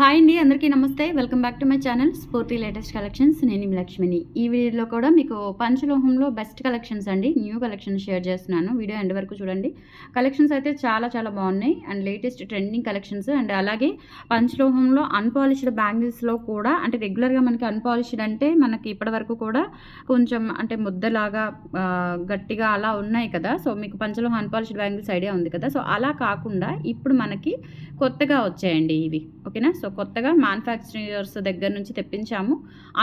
Hi అండి, అందరికీ నమస్తే. Welcome back to my channel స్ఫూర్తి లేటెస్ట్ కలెక్షన్స్. నేను మీ లక్ష్మిని. ఈ వీడియోలో కూడా మీకు పంచలోహంలో బెస్ట్ కలెక్షన్స్ అండి, న్యూ కలెక్షన్స్ షేర్ చేస్తున్నాను. వీడియో ఎండ్ వరకు చూడండి. కలెక్షన్స్ అయితే చాలా చాలా బాగున్నాయి and latest trending collections. And అలాగే పంచలోహంలో అన్పాలిష్డ్ బ్యాంగిల్స్లో కూడా, అంటే రెగ్యులర్గా మనకి అన్పాలిష్డ్ అంటే మనకి ఇప్పటివరకు కూడా కొంచెం అంటే ముద్దలాగా గట్టిగా అలా ఉన్నాయి కదా. సో మీకు పంచలోహం అన్పాలిష్డ్ బ్యాంగిల్స్ ఐడియా ఉంది కదా. సో అలా కాకుండా ఇప్పుడు మనకి కొత్తగా వచ్చాయండి ఇవి. ఓకేనా. సో కొత్తగా మ్యానుఫ్యాక్చరర్స్ దగ్గర నుంచి తెప్పించాము.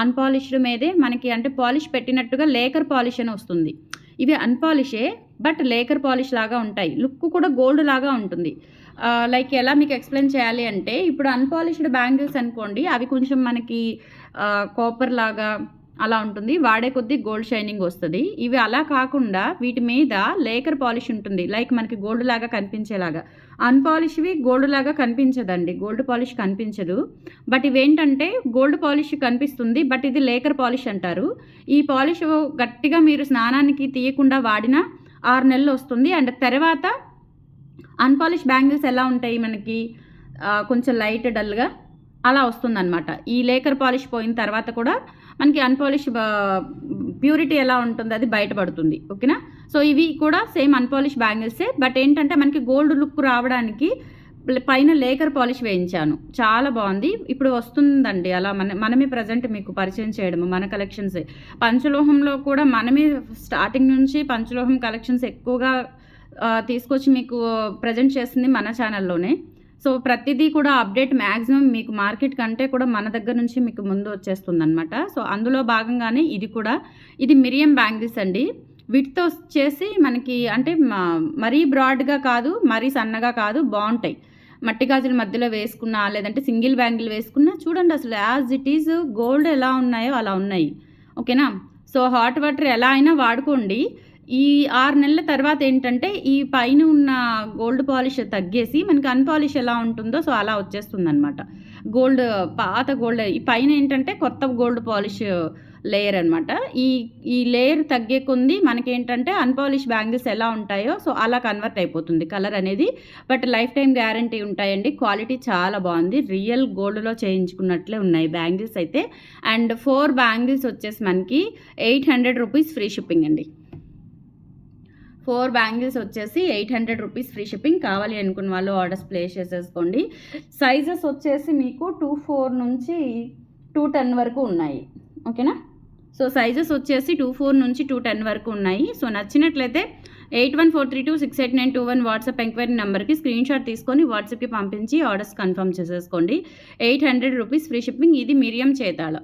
అన్పాలిష్డ్ మీదే మనకి అంటే పాలిష్ పెట్టినట్టుగా లేకర్ పాలిష్ అని వస్తుంది. ఇవి అన్పాలిషే బట్ లేకర్ పాలిష్ లాగా ఉంటాయి. లుక్ కూడా గోల్డ్ లాగా ఉంటుంది. లైక్ ఎలా మీకు ఎక్స్ప్లెయిన్ చేయాలి అంటే, ఇప్పుడు అన్పాలిష్డ్ బ్యాంగిల్స్ అనుకోండి, అవి కొంచెం మనకి కాపర్ లాగా అలా ఉంటుంది, వాడే కొద్దీ గోల్డ్ షైనింగ్ వస్తుంది. ఇవి అలా కాకుండా వీటి మీద లేకర్ పాలిష్ ఉంటుంది, లైక్ మనకి గోల్డ్ లాగా కనిపించేలాగా. అన్పాలిష్వి గోల్డ్ లాగా కనిపించదండి, గోల్డ్ పాలిష్ కనిపించదు. బట్ ఇవేంటంటే గోల్డ్ పాలిష్ కనిపిస్తుంది, బట్ ఇది లేకర్ పాలిష్ అంటారు. ఈ పాలిష్ గట్టిగా మీరు స్నానానికి తీయకుండా వాడినా 6 నెలలు వస్తుంది. అండ్ తర్వాత అన్పాలిష్ బ్యాంగిల్స్ ఎలా ఉంటాయి మనకి, కొంచెం లైట్ డల్గా అలా వస్తుందన్నమాట. ఈ లేకర్ పాలిష్ పోయిన తర్వాత కూడా మనకి అన్పాలిష్ ప్యూరిటీ ఎలా ఉంటుందో అది బయటపడుతుంది. ఓకేనా. సో ఇవి కూడా సేమ్ అన్పాలిష్ బ్యాంగిల్సే, బట్ ఏంటంటే మనకి గోల్డ్ లుక్ రావడానికి పైన లేకర్ పాలిష్ వేయించాను. చాలా బాగుంది. ఇప్పుడు వస్తుందండి అలా మనమే ప్రజెంట్ మీకు పరిచయం చేయడము మన కలెక్షన్సే. పంచలోహంలో కూడా మనమే స్టార్టింగ్ నుంచి పంచలోహం కలెక్షన్స్ ఎక్కువగా తీసుకొచ్చి మీకు ప్రజెంట్ చేస్తుంది మన ఛానల్లోనే. సో ప్రతిదీ కూడా అప్డేట్ మ్యాక్సిమం మీకు మార్కెట్ కంటే కూడా మన దగ్గర నుంచి మీకు ముందు వచ్చేస్తుంది అనమాట. సో అందులో భాగంగానే ఇది మిరియం బ్యాంగిల్స్ అండి. వీటితో వచ్చేసి మనకి అంటే మరీ బ్రాడ్గా కాదు, మరీ సన్నగా కాదు, బాగుంటాయి. మట్టి గాజుల మధ్యలో వేసుకున్నా లేదంటే సింగిల్ బ్యాంగిల్ వేసుకున్నా చూడండి, అసలు యాజ్ ఇట్ ఈజ్ గోల్డ్ ఎలా ఉన్నాయో అలా ఉన్నాయి. ఓకేనా. సో హాట్ వాటర్ ఎలా అయినా వాడుకోండి. ఈ 6 నెలల తర్వాత ఏంటంటే ఈ పైన ఉన్న గోల్డ్ పాలిష్ తగ్గేసి మనకి అన్పాలిష్ ఎలా ఉంటుందో సో అలా వచ్చేస్తుంది అనమాట. గోల్డ్ పాత గోల్డ్, ఈ పైన ఏంటంటే కొత్త గోల్డ్ పాలిష్ లేయర్ అనమాట. ఈ లేయర్ తగ్గే కొంది మనకేంటంటే అన్పాలిష్ బ్యాంగిల్స్ ఎలా ఉంటాయో సో అలా కన్వర్ట్ అయిపోతుంది కలర్ అనేది. బట్ లైఫ్ టైం గ్యారంటీ ఉంటాయండి. క్వాలిటీ చాలా బాగుంది, రియల్ గోల్డ్లో చేయించుకున్నట్లే ఉన్నాయి బ్యాంగిల్స్ అయితే. అండ్ 4 బ్యాంగిల్స్ వచ్చేసి మనకి 800 రూపీస్ ఫ్రీ షిప్పింగ్ అండి. 4 బ్యాంగిల్స్ వచ్చేసి 800 రూపీస్ ఫ్రీ షిప్పింగ్. కావాలి అనుకున్న వాళ్ళు ఆర్డర్స్ ప్లేస్ చేసేసుకోండి. సైజెస్ వచ్చేసి మీకు 24 నుంచి 210 వరకు ఉన్నాయి. ఓకేనా. సో సైజెస్ వచ్చేసి 24 నుంచి 210 వరకు ఉన్నాయి. సో నచ్చినట్లయితే 8143268921 వాట్సాప్ ఎంక్వైరీ నెంబర్కి స్క్రీన్ షాట్ తీసుకొని వాట్సాప్కి పంపించి ఆర్డర్స్ కన్ఫర్మ్ చేసేసుకోండి. 800 రూపీస్ ఫ్రీ షిప్పింగ్. ఇది మిరియం చేతాళ,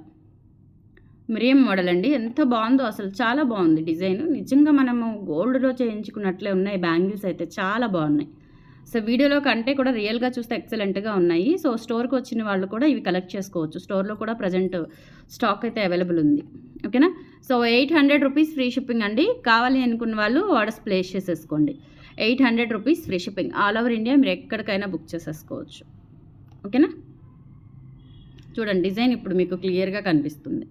మిరియం మోడల్ అండి. ఎంత బాగుందో అసలు, చాలా బాగుంది డిజైన్. నిజంగా మనము గోల్డ్లో చేయించుకున్నట్లే ఉన్నాయి బ్యాంగిల్స్ అయితే, చాలా బాగున్నాయి. సో వీడియోలో కంటే కూడా రియల్గా చూస్తే ఎక్సలెంట్గా ఉన్నాయి. సో స్టోర్కి వచ్చిన వాళ్ళు కూడా ఇవి కలెక్ట్ చేసుకోవచ్చు. స్టోర్లో కూడా ప్రజెంట్ స్టాక్ అయితే అవైలబుల్ ఉంది. ఓకేనా. సో 800 రూపీస్ ఫ్రీ షిప్పింగ్ అండి. కావాలి అనుకున్న వాళ్ళు ఆర్డర్స్ ప్లేస్ చేసేసుకోండి. 800 rupees free shipping. All over India మీరు ఎక్కడికైనా బుక్ చేసేసుకోవచ్చు. ఓకేనా. చూడండి డిజైన్ ఇప్పుడు మీకు క్లియర్గా కనిపిస్తుంది.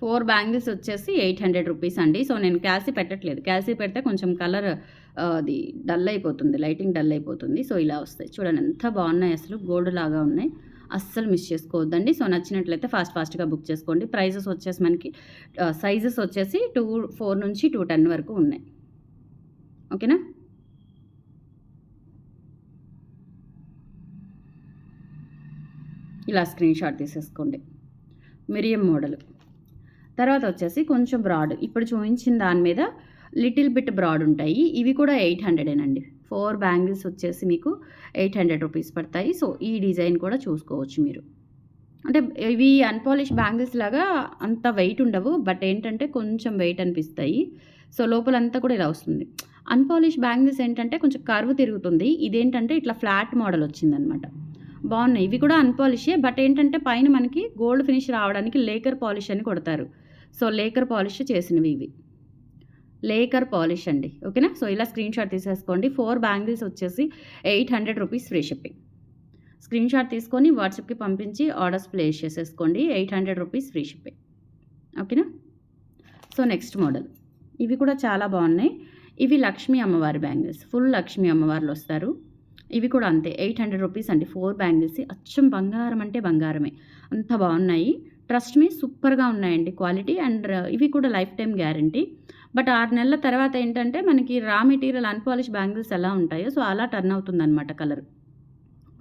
4 బ్యాంగిల్స్ వచ్చేసి 800 రూపీస్ అండి. సో నేను క్యాల్సీ పెట్టట్లేదు, క్యాల్సీ పెడితే కొంచెం కలర్ అది డల్ అయిపోతుంది, లైటింగ్ డల్ అయిపోతుంది. సో ఇలా వస్తాయి చూడండి, ఎంత బాగున్నాయి అసలు, గోల్డ్ లాగా ఉన్నాయి. అస్సలు మిస్ చేసుకోవద్దండి. సో నచ్చినట్లయితే ఫాస్ట్గా బుక్ చేసుకోండి. ప్రైజెస్ వచ్చేసి మనకి సైజెస్ వచ్చేసి 4 నుంచి 210 వరకు ఉన్నాయి. ఓకేనా. ఇలా స్క్రీన్ షాట్ తీసేసుకోండి. మిరియం మోడల్. తర్వాత వచ్చేసి కొంచెం బ్రాడ్, ఇప్పుడు చూపించిన దాని మీద లిటిల్ బిట్ బ్రాడ్ ఉంటాయి. ఇవి కూడా 800ఏనండి. 4 బ్యాంగిల్స్ వచ్చేసి మీకు 800 రూపీస్ పడతాయి. సో ఈ డిజైన్ కూడా చూసుకోవచ్చు మీరు. అంటే ఇవి అన్పాలిష్ బ్యాంగిల్స్ లాగా అంత వెయిట్ ఉండవు, బట్ ఏంటంటే కొంచెం వెయిట్ అనిపిస్తాయి. సో లోపలంతా కూడా ఇలా వస్తుంది. అన్పాలిష్ బ్యాంగిల్స్ ఏంటంటే కొంచెం కర్వ్ తిరుగుతుంది, ఇదేంటంటే ఇట్లా ఫ్లాట్ మోడల్ వచ్చిందనమాట. బాగున్నాయి. ఇవి కూడా అన్పాలిషే, బట్ ఏంటంటే పైన మనకి గోల్డ్ ఫినిష్ రావడానికి లేకర్ పాలిష్ అని కొడతారు. సో లేకర్ పాలిష్ చేసినవి ఇవి, లేకర్ పాలిష్ అండి. ఓకేనా. సో ఇలా స్క్రీన్ షాట్ తీసేసుకోండి. 4 బ్యాంగిల్స్ వచ్చేసి 800 rupees free shipping. Screen shot తీసుకొని వాట్సాప్కి పంపించి ఆర్డర్స్ ప్లేస్ చేసేసుకోండి. 800 రూపీస్ ఫ్రీ షిప్పింగ్. ఓకేనా. సో నెక్స్ట్ మోడల్, ఇవి కూడా చాలా బాగున్నాయి. ఇవి లక్ష్మీ అమ్మవారి బ్యాంగిల్స్, ఫుల్ లక్ష్మీ అమ్మవార్లు వస్తారు. ఇవి కూడా అంతే 800 రూపీస్ అండి. 4 బ్యాంగిల్స్ అచ్చం బంగారం అంటే బంగారమే. అంత బాగున్నాయి. ట్రస్ట్ మీ సూపర్‌గా ఉన్నాయండి క్వాలిటీ. అండ్ ఇవి కూడా లైఫ్ టైమ్ గ్యారంటీ. బట్ 6 నెలల తర్వాత ఏంటంటే మనకి రా మెటీరియల్ అన్‌పాలిష్ బ్యాంగిల్స్ ఎలా ఉంటాయో సో అలా టర్న్ అవుతుందనమాట కలర్.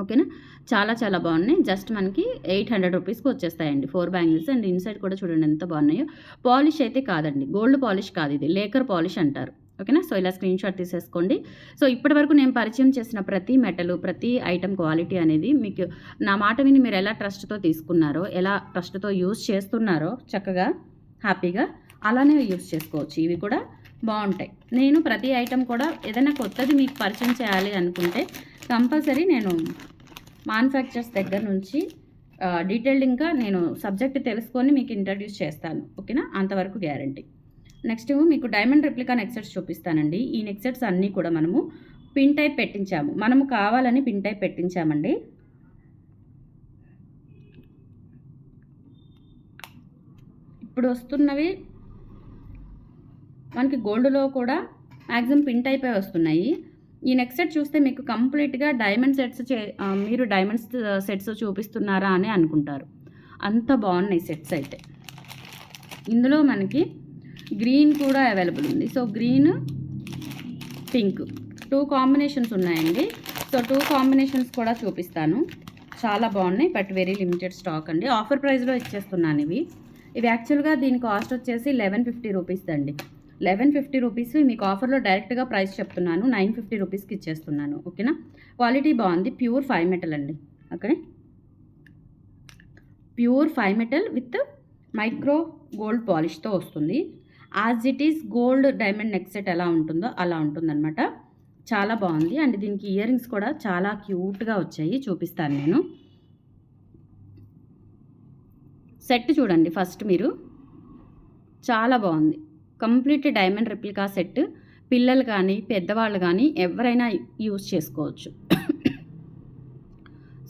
ఓకేనా. చాలా చాలా బాగున్నాయి. జస్ట్ మనకి 800 రూపీస్‌కి వచ్చేస్తాయండి 4 బ్యాంగిల్స్. అండ్ ఇన్సైడ్ కూడా చూడండి ఎంత బాగున్నాయో. పాలిష్ అయితే కాదండి, గోల్డ్ పాలిష్ కాదు, ఇది లేకర్ పాలిష్ అంటారు. ఓకేనా. సో ఇలా స్క్రీన్ షాట్ తీసేసుకోండి. సో ఇప్పటివరకు నేను పరిచయం చేసిన ప్రతి మెటల్, ప్రతి ఐటమ్ క్వాలిటీ అనేది మీకు నా మాట విని మీరు ఎలా ట్రస్ట్తో తీసుకున్నారో, ఎలా ట్రస్ట్తో యూజ్ చేస్తున్నారో చక్కగా హ్యాపీగా అలానే యూజ్ చేసుకోవచ్చు. ఇవి కూడా బాగుంటాయి. నేను ప్రతి ఐటమ్ కూడా ఏదైనా కొత్తది మీకు పరిచయం చేయాలి అనుకుంటే కంపల్సరీ నేను మ్యానుఫ్యాక్చర్స్ దగ్గర నుంచి డీటెయిల్డ్గా నేను సబ్జెక్ట్ తెలుసుకొని మీకు ఇంట్రడ్యూస్ చేస్తాను. ఓకేనా. అంతవరకు గ్యారంటీ. నెక్స్ట్ మీకు డైమండ్ రెప్లికా నెక్ సెట్స్ చూపిస్తానండి. ఈ నెక్ సెట్స్ అన్నీ కూడా మనము పిన్ టైప్ పెట్టించాము. మనము కావాలని పిన్ టైప్ పెట్టించామండి. ఇప్పుడు వస్తున్నవి మనకి గోల్డ్లో కూడా మ్యాక్సిమం పిన్ టైపే వస్తున్నాయి. ఈ నెక్ సెట్ చూస్తే మీకు కంప్లీట్గా డైమండ్ సెట్స్ మీరు డైమండ్స్ సెట్స్ చూపిస్తున్నారా అని అనుకుంటారు. అంత బాగున్నాయి సెట్స్ అయితే. ఇందులో మనకి గ్రీన్ కూడా అవైలబుల్ ఉంది. సో గ్రీన్, పింక్ 2 కాంబినేషన్స్ ఉన్నాయండి. సో 2 కాంబినేషన్స్ కూడా చూపిస్తాను. చాలా బాగున్నాయి. బట్ వెరీ లిమిటెడ్ స్టాక్ అండి. ఆఫర్ ప్రైస్లో ఇచ్చేస్తున్నాను ఇవి. యాక్చువల్గా దీని కాస్ట్ వచ్చేసి 1150 రూపీస్ అండి. 1150 రూపీస్ మీకు ఆఫర్లో డైరెక్ట్గా ప్రైస్ చెప్తున్నాను. 950 రూపీస్కి ఇచ్చేస్తున్నాను. ఓకేనా. క్వాలిటీ బాగుంది. ప్యూర్ 5 మెటల్ అండి. Okay. Pure 5 metal with micro gold పాలిష్తో వస్తుంది. As it is gold diamond neck set ఎలా ఉంటుందో అలా ఉంటుందన్నమాట. చాలా బాగుంది. అండ్ దీనికి ఇయర్ రింగ్స్ కూడా చాలా క్యూట్గా వచ్చాయి. చూపిస్తాను నేను. సెట్ చూడండి ఫస్ట్ మీరు. చాలా బాగుంది. Complete diamond replica set. పిల్లలు కానీ పెద్దవాళ్ళు కానీ ఎవరైనా యూజ్ చేసుకోవచ్చు.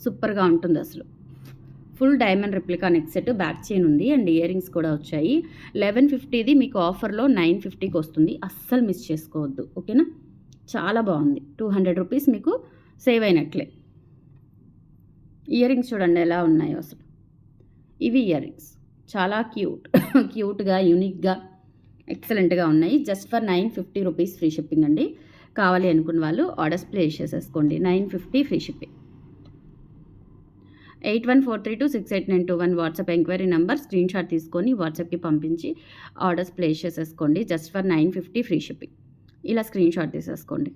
సూపర్గా ఉంటుంది అసలు. Full diamond replica neck set, back chain ఉంది అండ్ ఇయర్ రింగ్స్ కూడా వచ్చాయి. 1150ది మీకు ఆఫర్లో 950కి వస్తుంది. అస్సలు మిస్ చేసుకోవద్దు. ఓకేనా. చాలా బాగుంది. 200 రూపీస్ మీకు సేవ్ అయినట్లే. ఇయర్ రింగ్స్ చూడండి ఎలా ఉన్నాయో అసలు. ఇవి ఇయర్ రింగ్స్ చాలా క్యూట్గా యూనిక్గా ఎక్సలెంట్గా ఉన్నాయి. Just for 950 rupees free shipping అండి. కావాలి అనుకున్న వాళ్ళు ఆర్డర్స్ ప్లేస్ చేసేసుకోండి. 950 free shipping. 8143268921 WhatsApp enquiry number. Screen shot తీసుకొని వాట్సాప్కి పంపించి ఆర్డర్స్ ప్లేస్ చేసేసుకోండి. Just for 950 free shipping. ఇలా స్క్రీన్ షాట్ తీసేసుకోండి.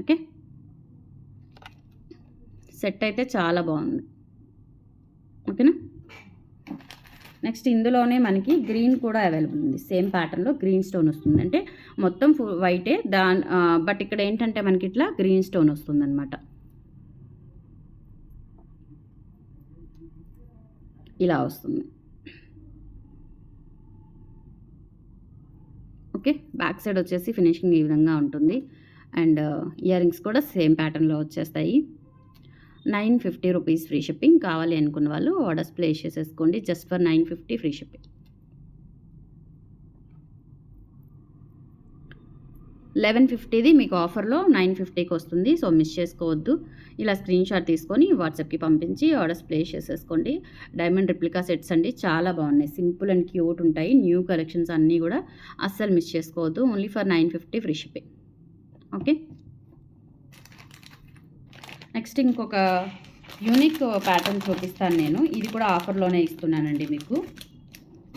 ఓకే. సెట్ అయితే చాలా బాగుంది. ఓకేనా. నెక్స్ట్ ఇందులోనే మనకి గ్రీన్ కూడా అవైలబుల్ ఉంది. సేమ్ ప్యాటర్న్లో గ్రీన్ స్టోన్ వస్తుంది. అంటే మొత్తం వైటే బట్ ఇక్కడ ఏంటంటే మనకి ఇట్లా గ్రీన్ స్టోన్ వస్తుంది అనమాట. ఇలా వస్తుంది. ఓకే. బ్యాక్ సైడ్ వచ్చేసి ఫినిషింగ్ ఈ విధంగా ఉంటుంది. అండ్ ఇయర్ రింగ్స్ కూడా సేమ్ ప్యాటర్న్లో వచ్చేస్తాయి. 950 రూపీస్ ఫ్రీ షిప్పింగ్. కావాలి అనుకున్న వాళ్ళు ఆర్డర్స్ ప్లేస్ చేసేసుకోండి. Just for 950 free shipping. 1150ది మీకు ఆఫర్లో 950కి వస్తుంది. సో మిస్ చేసుకోవద్దు. ఇలా స్క్రీన్ షాట్ తీసుకొని వాట్సాప్కి పంపించి ఆర్డర్స్ ప్లేస్ చేసేసుకోండి. డైమండ్ రెప్లికా సెట్స్ అండి. చాలా బాగున్నాయి. సింపుల్ అండ్ క్యూట్ ఉంటాయి. న్యూ కలెక్షన్స్ అన్నీ కూడా అస్సలు మిస్ చేసుకోవద్దు. Only for 950 free shipping. Okay. Next ఇంకొక యూనిక్ ప్యాటర్న్ చూపిస్తాను నేను. ఇది కూడా ఆఫర్లోనే ఇస్తున్నానండి మీకు.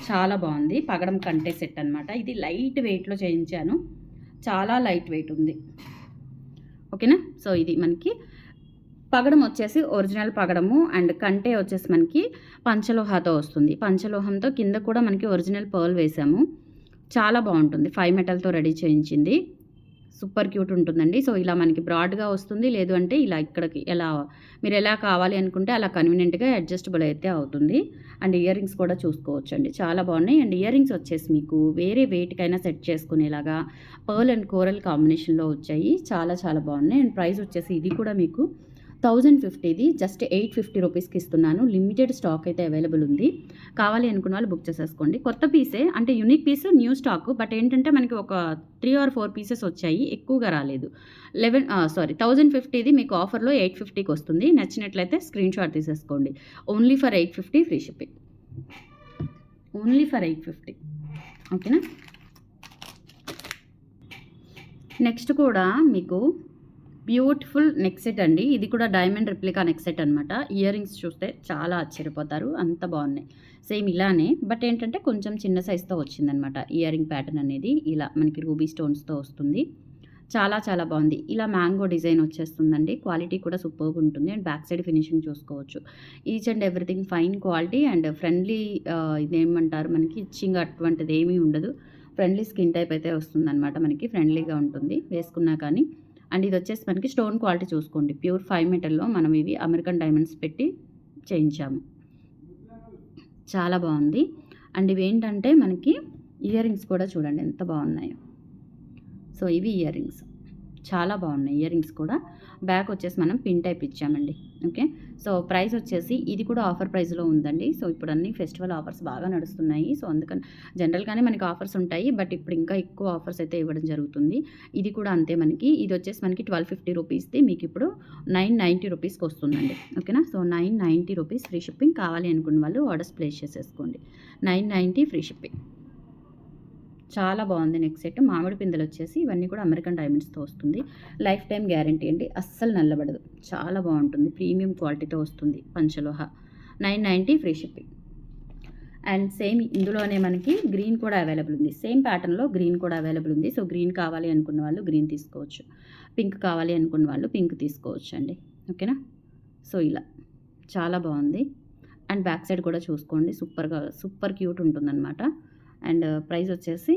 చాలా బాగుంది. పగడం కంటే సెట్ అనమాట. ఇది లైట్ వెయిట్లో చేయించాను. చాలా లైట్ వెయిట్ ఉంది. ఓకేనా. సో ఇది మనకి పగడం వచ్చేసి ఒరిజినల్ పగడము అండ్ కంటే వచ్చేసి మనకి పంచలోహాతో వస్తుంది. పంచలోహంతో కింద కూడా మనకి ఒరిజినల్ పర్ల్ వేసాము. చాలా బాగుంటుంది. 5 మెటల్తో రెడీ చేయించింది. సూపర్ క్యూట్ ఉంటుందండి. సో ఇలా మనకి బ్రాడ్గా వస్తుంది. లేదు అంటే ఇలా ఇక్కడికి మీరు ఎలా కావాలి అనుకుంటే అలా కన్వీనియంట్గా అడ్జస్టబుల్ అయితే అవుతుంది. అండ్ ఇయర్ రింగ్స్ కూడా చూసుకోవచ్చండి. చాలా బాగున్నాయి. అండ్ ఇయర్ రింగ్స్ వచ్చేసి మీకు వేరే వెయిట్కైనా సెట్ చేసుకునేలాగా పర్ల్ అండ్ కోరల్ కాంబినేషన్లో వచ్చాయి. చాలా చాలా బాగున్నాయి. అండ్ ప్రైస్ వచ్చేసి ఇది కూడా మీకు 1050ది జస్ట్ 850 రూపీస్కి ఇస్తున్నాను. లిమిటెడ్ స్టాక్ అయితే అవైలబుల్ ఉంది. కావాలి అనుకున్న వాళ్ళు బుక్ చేసేసుకోండి. కొత్త పీసే, అంటే unique piece, new stock. But ఏంటంటే మనకి ఒక 3 or 4 పీసెస్ వచ్చాయి, ఎక్కువగా రాలేదు. 1050ది మీకు ఆఫర్లో 850కి వస్తుంది. నచ్చినట్లయితే స్క్రీన్ షాట్ తీసేసుకోండి. Only for 850 free shipping. Only for 850. ఓకేనా. నెక్స్ట్ కూడా మీకు బ్యూటిఫుల్ నెక్ సెట్ అండి. ఇది కూడా డైమండ్ రిప్లికా నెక్ సెట్ అనమాట. ఇయర్ రింగ్స్ చూస్తే చాలా ఆశ్చర్యపోతారు, అంత బాగున్నాయి. సేమ్ ఇలానే, బట్ ఏంటంటే కొంచెం చిన్న సైజ్తో వచ్చిందనమాట. ఇయర్ రింగ్ ప్యాటర్న్ అనేది ఇలా మనకి రూబీ స్టోన్స్తో వస్తుంది. చాలా చాలా బాగుంది. ఇలా మ్యాంగో డిజైన్ వచ్చేస్తుందండి. క్వాలిటీ కూడా సూపర్గా ఉంటుంది. అండ్ బ్యాక్ సైడ్ ఫినిషింగ్ చూసుకోవచ్చు. Each and everything fine quality and friendly. ఇదేమంటారు, మనకి ఇచ్చింగ్ అటువంటిది ఏమీ ఉండదు. ఫ్రెండ్లీ స్కిన్ టైప్ అయితే వస్తుందన్నమాట. మనకి ఫ్రెండ్లీగా ఉంటుంది వేసుకున్నా కానీ. అండ్ ఇది వచ్చేసి మనకి స్టోన్ క్వాలిటీ చూసుకోండి. ప్యూర్ 5 మెటల్లో మనం ఇవి అమెరికన్ డైమండ్స్ పెట్టి చేయించాము. చాలా బాగుంది. అండ్ ఇవి ఏంటంటే మనకి ఇయర్ రింగ్స్ కూడా చూడండి ఎంత బాగున్నాయో. సో ఇవి ఇయర్ రింగ్స్ చాలా బాగున్నాయి. ఇయర్ రింగ్స్ కూడా బ్యాక్ వచ్చేసి మనం పిన్ టైప్ ఇచ్చామండి. ఓకే. సో ప్రైస్ వచ్చేసి ఇది కూడా ఆఫర్ ప్రైస్లో ఉందండి. సో ఇప్పుడు అన్ని ఫెస్టివల్ ఆఫర్స్ బాగా నడుస్తున్నాయి. సో అందుకని జనరల్గానే మనకి ఆఫర్స్ ఉంటాయి, బట్ ఇప్పుడు ఇంకా ఎక్కువ ఆఫర్స్ అయితే ఇవ్వడం జరుగుతుంది. ఇది కూడా అంతే. మనకి ఇది వచ్చేసి మనకి 1250 రూపీస్ది మీకు ఇప్పుడు 990 రూపీస్కి వస్తుందండి. ఓకేనా. So 990 rupees free shipping. కావాలి అనుకున్న వాళ్ళు ఆర్డర్స్ ప్లేస్ చేసేసుకోండి. 990 ఫ్రీ షిప్పింగ్. చాలా బాగుంది నెక్ సెట్. మామిడి పిందెలు వచ్చేసి ఇవన్నీ కూడా అమెరికన్ డైమండ్స్తో వస్తుంది. లైఫ్ టైం గ్యారంటీ అండి, అస్సలు నల్లబడదు. చాలా బాగుంటుంది. ప్రీమియం క్వాలిటీతో వస్తుంది. పంచలోహ. 990 ఫ్రీ షిప్పింగ్. అండ్ సేమ్ ఇందులోనే మనకి గ్రీన్ కూడా అవైలబుల్ ఉంది. సేమ్ ప్యాటర్న్లో గ్రీన్ కూడా అవైలబుల్ ఉంది. సో గ్రీన్ కావాలి అనుకున్న వాళ్ళు గ్రీన్ తీసుకోవచ్చు. పింక్ కావాలి అనుకున్న వాళ్ళు పింక్ తీసుకోవచ్చు అండి. ఓకేనా. సో ఇలా చాలా బాగుంది. అండ్ బ్యాక్ సైడ్ కూడా చూసుకోండి, సూపర్ క్యూట్ ఉంటుందన్నమాట. అండ్ ప్రైస్ వచ్చేసి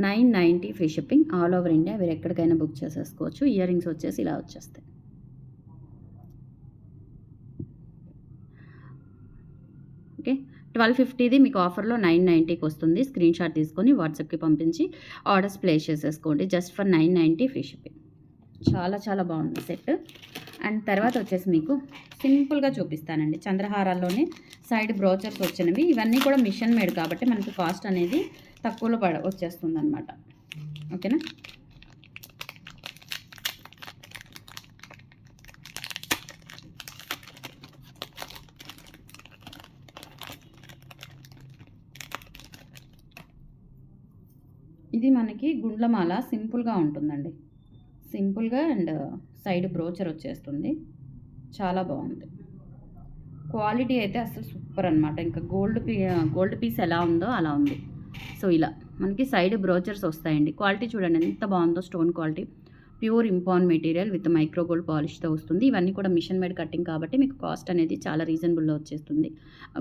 $990 free shipping. All over India మీరు ఎక్కడికైనా బుక్ చేసేసుకోవచ్చు. ఇయర్ రింగ్స్ వచ్చేసి ఇలా వచ్చేస్తాయి. ఓకే. 1250ది మీకు ఆఫర్లో 990కి వస్తుంది. స్క్రీన్ షాట్ తీసుకొని వాట్సాప్కి పంపించి ఆర్డర్స్ ప్లేస్ చేసేసుకోండి. Just for 990 free shipping. చాలా చాలా బాగుంది సెట్. అండ్ తర్వాత వచ్చేసి మీకు సింపుల్గా చూపిస్తానండి. చంద్రహారాల్లోనే సైడ్ బ్రోచర్స్ వచ్చినవి. ఇవన్నీ కూడా మిషన్ మేడ్ కాబట్టి మనకి కాస్ట్ అనేది తక్కువలో వచ్చేస్తుంది అనమాట. ఓకేనా. ఇది మనకి గుండ్లమాల సింపుల్గా ఉంటుందండి. సింపుల్గా అండ్ సైడ్ బ్రోచర్ వచ్చేస్తుంది. చాలా బాగుంది. క్వాలిటీ అయితే అసలు సూపర్ అనమాట. ఇంకా గోల్డ్ పీస్ ఎలా ఉందో అలా ఉంది. సో ఇలా మనకి సైడ్ బ్రోచర్స్ వస్తాయండి. క్వాలిటీ చూడండి ఎంత బాగుందో. స్టోన్ క్వాలిటీ, ప్యూర్ ఇంపాన్ మెటీరియల్ విత్ మైక్రో గోల్డ్ పాలిష్తో వస్తుంది. ఇవన్నీ కూడా మిషన్ మేడ్ కటింగ్ కాబట్టి మీకు కాస్ట్ అనేది చాలా రీజనబుల్లో వచ్చేస్తుంది.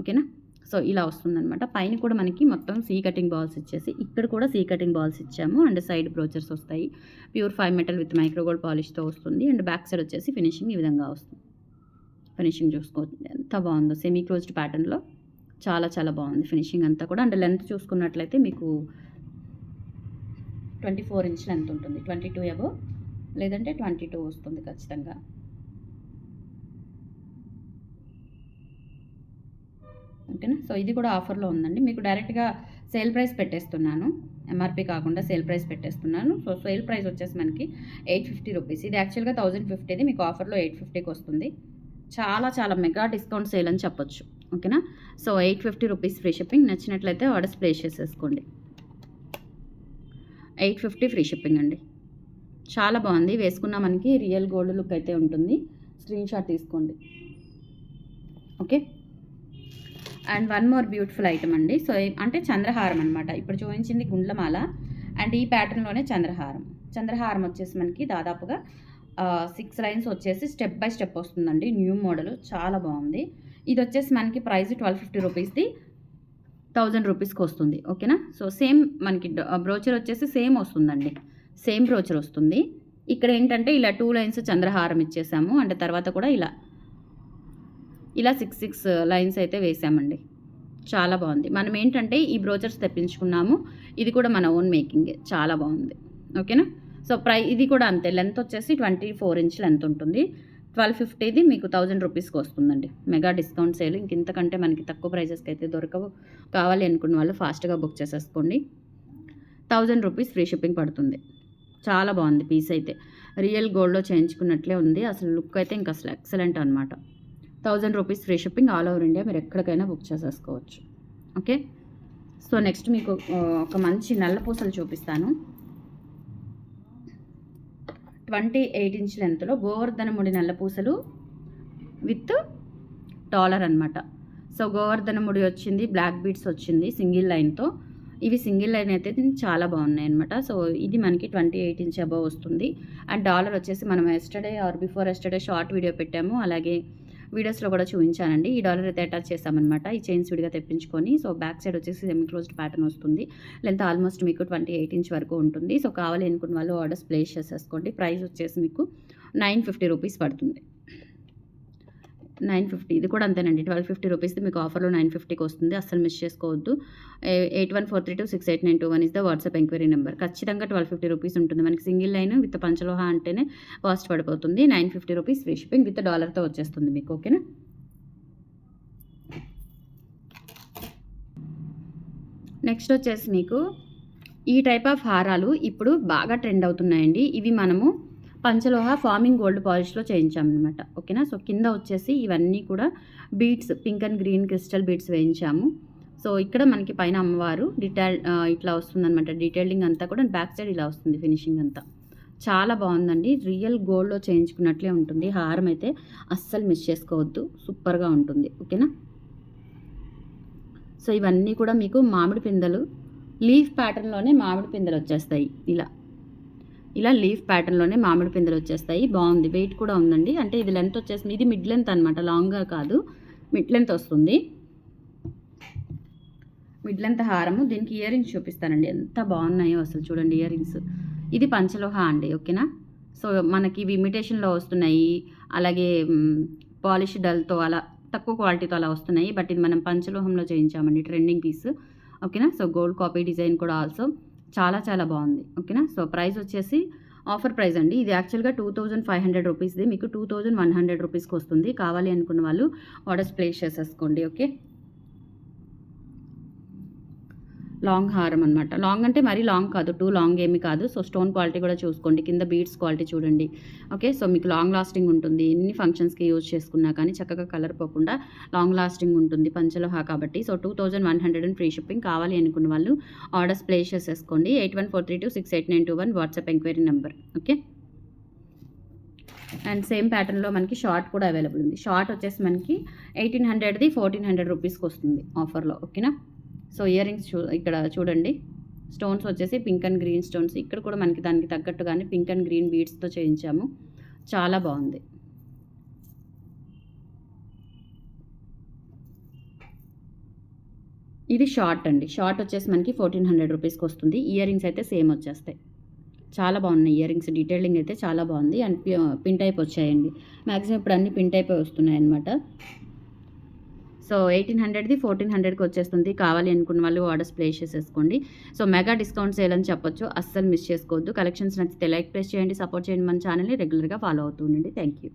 ఓకేనా. సో ఇలా వస్తుందన్నమాట. పైన కూడా మనకి మొత్తం సీ కటింగ్ బాల్స్ ఇచ్చేసి ఇక్కడ కూడా సీ కటింగ్ బాల్స్ ఇచ్చాము. అండ్ సైడ్ బ్రోచర్స్ వస్తాయి. Pure 5 metal with micro gold పాలిష్తో వస్తుంది. అండ్ బ్యాక్ సైడ్ వచ్చేసి ఫినిషింగ్ ఈ విధంగా వస్తుంది. ఫినిషింగ్ చూసుకోవచ్చు ఎంత బాగుందో. సెమీ క్లోజ్డ్ ప్యాటర్న్లో చాలా చాలా బాగుంది ఫినిషింగ్ అంతా కూడా. అండ్ లెంత్ చూసుకున్నట్లయితే మీకు 24 ఇంచ్ లెంత్ ఉంటుంది. 22 అబోవ్ లేదంటే 22 వస్తుంది ఖచ్చితంగా. ఓకేనా. సో ఇది కూడా ఆఫర్లో ఉందండి. మీకు డైరెక్ట్గా సేల్ ప్రైస్ పెట్టేస్తున్నాను. ఎంఆర్పి కాకుండా సేల్ ప్రైస్ పెట్టేస్తున్నాను. సో సేల్ ప్రైస్ వచ్చేసి మనకి 850 రూపీస్. ఇది యాక్చువల్గా 1050ది మీకు ఆఫర్లో 850కి వస్తుంది. చాలా చాలా మెగా డిస్కౌంట్ సేల్ అని చెప్పొచ్చు. ఓకేనా. So 850 rupees free shipping. నచ్చినట్లయితే ఆర్డర్స్ ప్లేస్ చేసేసుకోండి. 850 ఫ్రీ షిప్పింగ్ అండి. చాలా బాగుంది. వేసుకున్న మనకి రియల్ గోల్డ్ లుక్ అయితే ఉంటుంది. స్క్రీన్ షాట్ తీసుకోండి. Okay. And one more beautiful item అండి. సో అంటే చంద్రహారం అనమాట. ఇప్పుడు చూపించింది గుండ్లమాల అండ్ ఈ ప్యాటర్న్లోనే చంద్రహారం వచ్చేసి మనకి దాదాపుగా 6 లైన్స్ వచ్చేసి స్టెప్ బై స్టెప్ వస్తుందండి. న్యూ మోడల్ చాలా బాగుంది. ఇది వచ్చేసి మనకి ప్రైస్ 1250 రూపీస్ది 1000 రూపీస్కి వస్తుంది. ఓకేనా. సో సేమ్ మనకి బ్రోచర్ వచ్చేసి సేమ్ వస్తుందండి. సేమ్ బ్రోచర్ వస్తుంది. ఇక్కడ ఏంటంటే ఇలా 2 లైన్స్ చంద్రహారం ఇచ్చేసాము. అంటే తర్వాత కూడా ఇలా 6 లైన్స్ అయితే వేసామండి. చాలా బాగుంది. మనం ఏంటంటే ఈ బ్రోచర్స్ తెప్పించుకున్నాము. ఇది కూడా మన ఓన్ మేకింగే. చాలా బాగుంది. ఓకేనా. సో ఇది కూడా అంతే. లెంత్ వచ్చేసి 24 ఇంచ్ లెంత్ ఉంటుంది. 1250ది మీకు 1000 రూపీస్కి వస్తుందండి. Mega discount sale. ఇంతకంటే మనకి తక్కువ ప్రైజెస్కి అయితే దొరకవు. కావాలి అనుకున్న వాళ్ళు ఫాస్ట్గా బుక్ చేసేసుకోండి. 1000 రూపీస్ ఫ్రీ షిప్పింగ్ పడుతుంది. చాలా బాగుంది పీస్ అయితే. రియల్ గోల్డ్లో చేయించుకున్నట్లే ఉంది. అసలు లుక్ అయితే ఇంకా అసలు ఎక్సలెంట్ అనమాట. 1000 rupees free shipping all over India. మీరు ఎక్కడికైనా బుక్ చేసేసుకోవచ్చు. ఓకే. సో నెక్స్ట్ మీకు ఒక మంచి నల్ల పూసలు చూపిస్తాను. 28 ఇంచ్ లెంత్లో గోవర్ధనముడి నల్ల పూసలు విత్ డాలర్ అనమాట. సో గోవర్ధనముడి వచ్చింది, బ్లాక్ బీడ్స్ వచ్చింది సింగిల్ లైన్తో. ఇవి సింగిల్ లైన్ అయితే చాలా బాగున్నాయి అనమాట. సో ఇది మనకి 28 ఇంచ్ అబవ్ వస్తుంది. అండ్ డాలర్ వచ్చేసి మనం yesterday are before yesterday short video పెట్టాము. అలాగే వీడియోస్లో కూడా చూపించానండి. ఈ డాలర్ అయితే అటాచ్ చేస్తామన్నమాట. ఈ చైన్స్ విడిగా తెప్పించుకొని. సో బ్యాక్ సైడ్ వచ్చేసి సెమీ క్లోజ్డ్ ప్యాటర్న్ వస్తుంది. లెంత్ ఆల్మోస్ట్ మీకు 28 ఇంచ్ వరకు ఉంటుంది. సో కావాలి అనుకున్న వాళ్ళు ఆర్డర్స్ ప్లేస్ చేసేసుకోండి. ప్రైస్ వచ్చేసి మీకు 950 రూపీస్ పడుతుంది. 950. ఇది కూడా అంతేనండి. 1250 రూపీస్ది మీకు ఆఫర్లో 950కి వస్తుంది. అస్సలు మిస్ చేసుకోవద్దు. 8143268921 is the WhatsApp enquiry number. ఖచ్చితంగా 1250 రూపీస్ ఉంటుంది. మనకి సింగిల్ లైన్ విత్ పంచలోహ అంటేనే కాస్ట్ పడిపోతుంది. 950 రూపీస్ ఫ్రీ షిప్పింగ్ విత్ డాలర్తో వచ్చేస్తుంది మీకు. ఓకేనా. నెక్స్ట్ వచ్చేసి మీకు ఈ టైప్ ఆఫ్ హారాలు ఇప్పుడు బాగా ట్రెండ్ అవుతున్నాయండి. ఇవి మనము పంచలోహ ఫార్మింగ్ గోల్డ్ పాలిష్లో చేయించామన్నమాట. ఓకేనా. సో కింద వచ్చేసి ఇవన్నీ కూడా beads, pink and green crystal beads వేయించాము. సో ఇక్కడ మనకి పైన అమ్మవారు ఇట్లా వస్తుందన్నమాట. డీటెయిలింగ్ అంతా కూడా బ్యాక్ సైడ్ ఇలా వస్తుంది ఫినిషింగ్ అంతా. చాలా బాగుందండి. రియల్ గోల్డ్లో చేయించుకున్నట్లే ఉంటుంది. హారం అయితే అస్సలు మిస్ చేసుకోవద్దు. సూపర్గా ఉంటుంది. ఓకేనా. సో ఇవన్నీ కూడా మీకు మామిడి పిందెలు లీఫ్ ప్యాటర్న్లోనే మామిడి పిందెలు వచ్చేస్తాయి. ఇలా లీఫ్ ప్యాటర్న్లోనే మామిడి పిందెలు వచ్చేస్తాయి. బాగుంది. వెయిట్ కూడా ఉందండి. అంటే ఇది లెంత్ వచ్చేసి ఇది మిడ్ లెంత్ అనమాట. లాంగ్గా కాదు, మిడ్ లెంత్ వస్తుంది. మిడ్ లెంత్ హారము. దీనికి ఇయర్ రింగ్స్ చూపిస్తానండి. ఎంత బాగున్నాయో అసలు చూడండి ఇయర్ రింగ్స్. ఇది పంచలోహ అండి. ఓకేనా. సో మనకి ఇవి ఇమిటేషన్లో వస్తున్నాయి. అలాగే పాలిష్ డల్తో అలా తక్కువ క్వాలిటీతో అలా వస్తున్నాయి. బట్ ఇది మనం పంచలోహంలో చేయించామండి. Trending piece. ఓకేనా. సో గోల్డ్ కాపీ డిజైన్ కూడా ఆల్సో చాలా చాలా బాగుంది. ఓకేనా. సో ప్రైస్ వచ్చేసి ఆఫర్ ప్రైస్ అండి. ఇది యాక్చువల్గా 2500 రూపీస్ది మీకు 2100 రూపీస్కి వస్తుంది. కావాలి అనుకున్న వాళ్ళు ఆర్డర్స్ ప్లేస్ చేసేసుకోండి. ఓకే. లాంగ్ హారం అనమాట. లాంగ్ అంటే మరీ లాంగ్ కాదు, టూ లాంగ్ ఏమి కాదు. సో స్టోన్ క్వాలిటీ కూడా చూసుకోండి. కింద బీడ్స్ క్వాలిటీ చూడండి. ఓకే. సో మీకు లాంగ్ లాస్టింగ్ ఉంటుంది. ఎన్ని ఫంక్షన్స్కి యూజ్ చేసుకున్నా కానీ చక్కగా కలర్ పోకుండా లాంగ్ లాస్టింగ్ ఉంటుంది పంచలోహ కాబట్టి. So 2100 free shipping. కావాలి అనుకున్న వాళ్ళు ఆర్డర్స్ ప్లేస్ చేసేసుకోండి. 8143268921 WhatsApp enquiry number. Okay. And same ప్యాటర్న్లో మనకి షార్ట్ కూడా అవైలబుల్ ఉంది. షార్ట్ వచ్చేసి మనకి 1800ది 1400 రూపీస్కి వస్తుంది ఆఫర్లో. ఓకేనా. సో ఇయర్ రింగ్స్ ఇక్కడ చూడండి. స్టోన్స్ వచ్చేసి పింక్ అండ్ గ్రీన్ స్టోన్స్. ఇక్కడ కూడా మనకి దానికి తగ్గట్టుగానే పింక్ అండ్ గ్రీన్ బీడ్స్తో చేయించాము. చాలా బాగుంది. ఇది షార్ట్ అండి. షార్ట్ వచ్చేసి మనకి 1400 రూపీస్కి వస్తుంది. ఇయర్ రింగ్స్ అయితే సేమ్ వచ్చేస్తాయి. చాలా బాగున్నాయి ఇయర్ రింగ్స్. డీటెయిలింగ్ అయితే చాలా బాగుంది. అండ్ పిన్ టైప్ వచ్చాయండి. మ్యాక్సిమం ఇప్పుడు అన్ని పిన్ టైప్ వస్తున్నాయి అన్నమాట. సో 1800ది 1400కి వచ్చేస్తుంది. కావాలి అనుకున్న వాళ్ళు ఆర్డర్స్ ప్లేస్ చేసేసుకోండి. సో మెగా డిస్కౌంట్ సేల్ అని చెప్పొచ్చు. అస్సలు మిస్ చేసుకోవద్దు. కలెక్షన్స్ నచ్చితే లైక్ ప్లేస్ చేయండి, సపోర్ట్ చేయండి. మన ఛానల్ని రెగ్యులర్గా ఫాలో అవుతూ ఉండండి. Thank you.